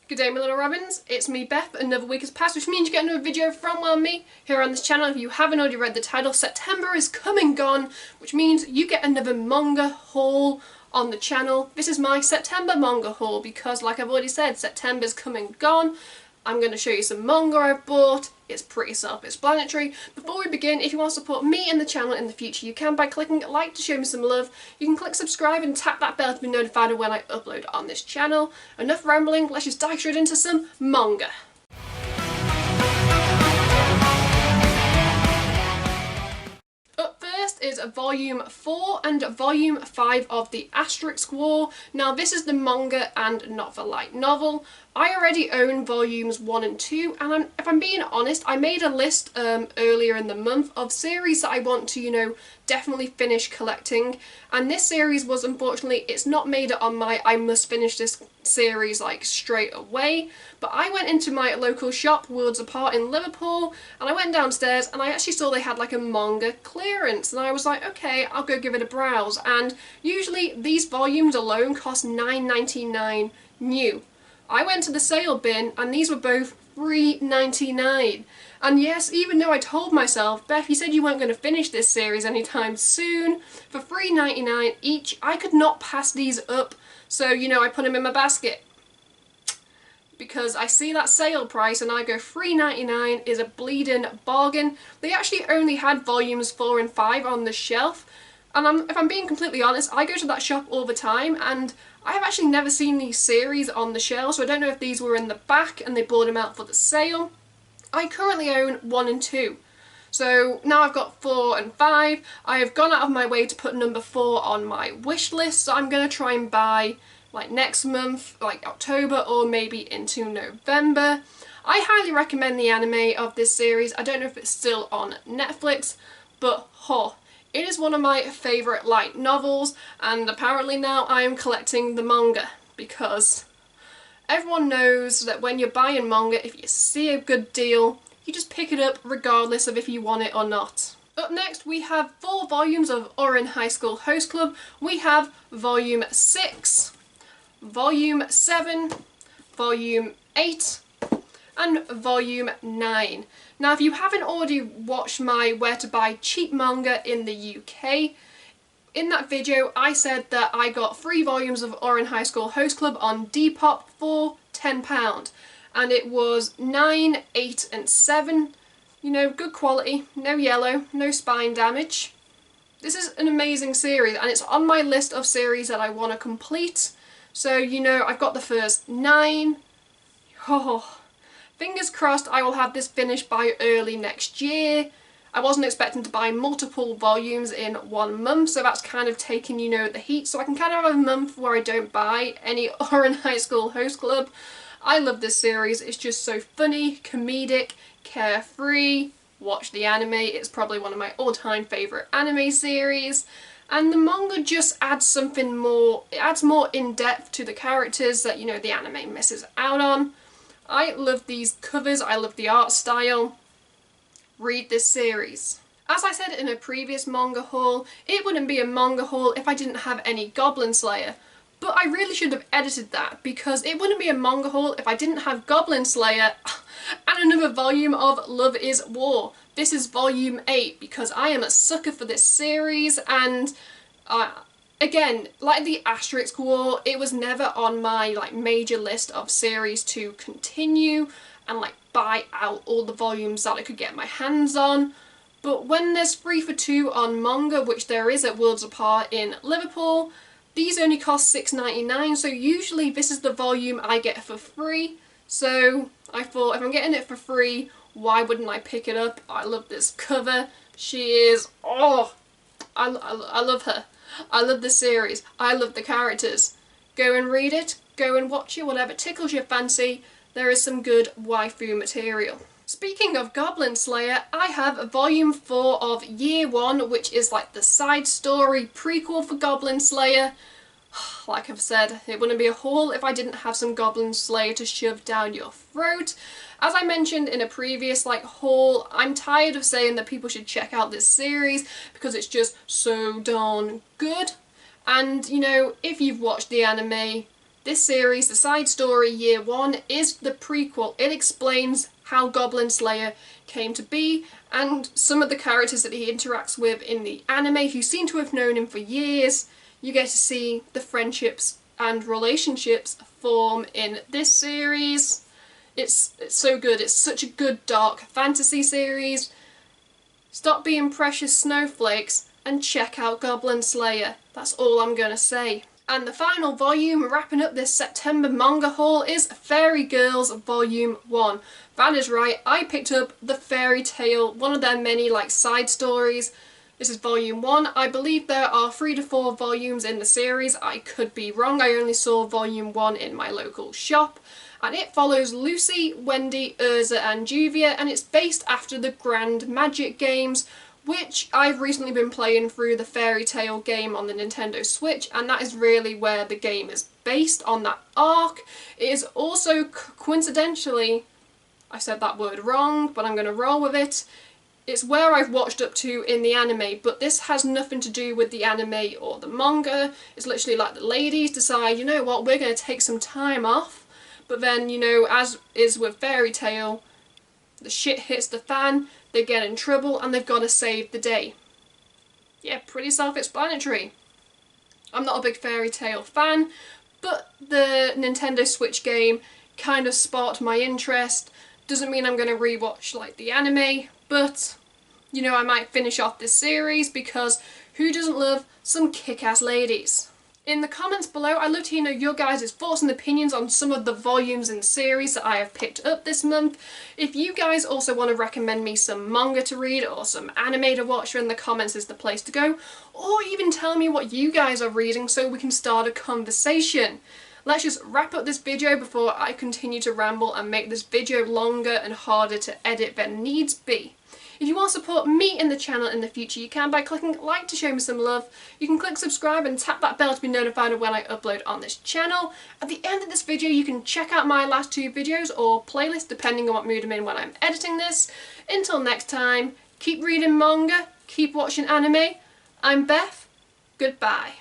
Good day my little robins, it's me Beth. Another week has passed, which means you get another video from me here on this channel. If you haven't already read the title, September is come and gone, which means you get another manga haul on the channel. This is my September manga haul because, like I've already said, September's come and gone. I'm going to show you some manga I've bought. It's pretty self-explanatory. Before we begin, if you want to support me and the channel in the future, you can by clicking like to show me some love. You can click subscribe and tap that bell to be notified of when I upload on this channel. Enough rambling, let's just dive straight into some manga. Up first is Volume 4 and Volume 5 of the Asterisk War. Now this is the manga and not the light novel. I already own volumes 1 and 2, and if I'm being honest, I made a list earlier in the month of series that I want to, definitely finish collecting, and this series was, unfortunately, it's not made it on my I must finish this series like straight away, but I went into my local shop, Worlds Apart in Liverpool, and I went downstairs and I actually saw they had like a manga clearance, and I was like, okay, I'll go give it a browse. And usually these volumes alone cost £9.99 new. I went to the sale bin and these were both £3.99. And yes, even though I told myself, Beth, you said you weren't going to finish this series anytime soon, for £3.99 each, I could not pass these up. So, I put them in my basket. Because I see that sale price and I go £3.99 is a bleeding bargain. They actually only had volumes 4 and 5 on the shelf. And if I'm being completely honest, I go to that shop all the time and I've actually never seen these series on the shelf, so I don't know if these were in the back and they brought them out for the sale. I currently own 1 and 2. So now I've got 4 and 5. I have gone out of my way to put number 4 on my wish list, so I'm going to try and buy like next month, like October or maybe into November. I highly recommend the anime of this series. I don't know if it's still on Netflix, but it is one of my favourite light novels, and apparently now I am collecting the manga because everyone knows that when you're buying manga, if you see a good deal, you just pick it up regardless of if you want it or not. Up next we have 4 volumes of Oren High School Host Club. We have Volume 6, Volume 7, Volume 8 and Volume 9. Now if you haven't already watched my where to buy cheap manga in the UK, in that video I said that I got 3 volumes of Oren High School Host Club on Depop for £10, and it was 9, 8 and 7. Good quality, no yellow, no spine damage. This is an amazing series and it's on my list of series that I want to complete. So I've got the first 9. Fingers crossed I will have this finished by early next year. I wasn't expecting to buy multiple volumes in 1 month, so that's kind of taken, the heat. So I can kind of have a month where I don't buy any Oren High School Host Club. I love this series. It's just so funny, comedic, carefree. Watch the anime. It's probably one of my all-time favourite anime series. And the manga just adds something more. It adds more in-depth to the characters that, the anime misses out on. I love these covers, I love the art style. Read this series. As I said in a previous manga haul, it wouldn't be a manga haul if I didn't have any Goblin Slayer. But I really should have edited that, because it wouldn't be a manga haul if I didn't have Goblin Slayer and another volume of Love is War. This is volume 8 because I am a sucker for this series, and again, like the Asterisk War, it was never on my major list of series to continue and buy out all the volumes that I could get my hands on. But when there's 3 for 2 on manga, which there is at Worlds Apart in Liverpool, these only cost £6.99, so usually this is the volume I get for free. So I thought, if I'm getting it for free, why wouldn't I pick it up? I love this cover. She is, I love her. I love the series. I love the characters. Go and read it. Go and watch it. Whatever tickles your fancy. There is some good waifu material. Speaking of Goblin Slayer, I have volume 4 of Year 1, which is the side story prequel for Goblin Slayer. Like I've said, it wouldn't be a haul if I didn't have some Goblin Slayer to shove down your throat. As I mentioned in a previous haul, I'm tired of saying that people should check out this series because it's just so darn good. And if you've watched the anime, This series, the side story Year 1, is the prequel. It explains how Goblin Slayer came to be and some of the characters that he interacts with in the anime. If you seem to have known him for years, you get to see the friendships and relationships form in this series. It's so good. It's such a good dark fantasy series. Stop being precious snowflakes and check out Goblin Slayer. That's all I'm gonna say. And the final volume wrapping up this September manga haul is Fairy Girls Volume 1. That is right, I picked up the fairy tale, one of their many like side stories. This is Volume 1. I believe there are 3 to 4 volumes in the series. I could be wrong, I only saw Volume 1 in my local shop. And it follows Lucy, Wendy, Urza and Juvia, and it's based after the Grand Magic games, which I've recently been playing through the Fairy Tail game on the Nintendo Switch, and that is really where the game is based, on that arc. It is also coincidentally, I said that word wrong, but I'm going to roll with it, it's where I've watched up to in the anime, but this has nothing to do with the anime or the manga. It's literally like the ladies decide, you know what, we're going to take some time off, but then, you know, as is with Fairy Tail, the shit hits the fan, they get in trouble, and they've got to save the day. Yeah, pretty self-explanatory. I'm not a big Fairy Tail fan, but the Nintendo Switch game kind of sparked my interest. Doesn't mean I'm going to rewatch like the anime, but, you know, I might finish off this series because who doesn't love some kick-ass ladies? In the comments below, I'd love to hear your guys' thoughts and opinions on some of the volumes and series that I have picked up this month. If you guys also want to recommend me some manga to read or some anime to watch, then the comments is the place to go. Or even tell me what you guys are reading so we can start a conversation. Let's just wrap up this video before I continue to ramble and make this video longer and harder to edit than needs be. If you want to support me in the channel in the future, you can by clicking like to show me some love. You can click subscribe and tap that bell to be notified of when I upload on this channel. At the end of this video, you can check out my last 2 videos or playlist, depending on what mood I'm in when I'm editing this. Until next time, keep reading manga, keep watching anime. I'm Beth. Goodbye.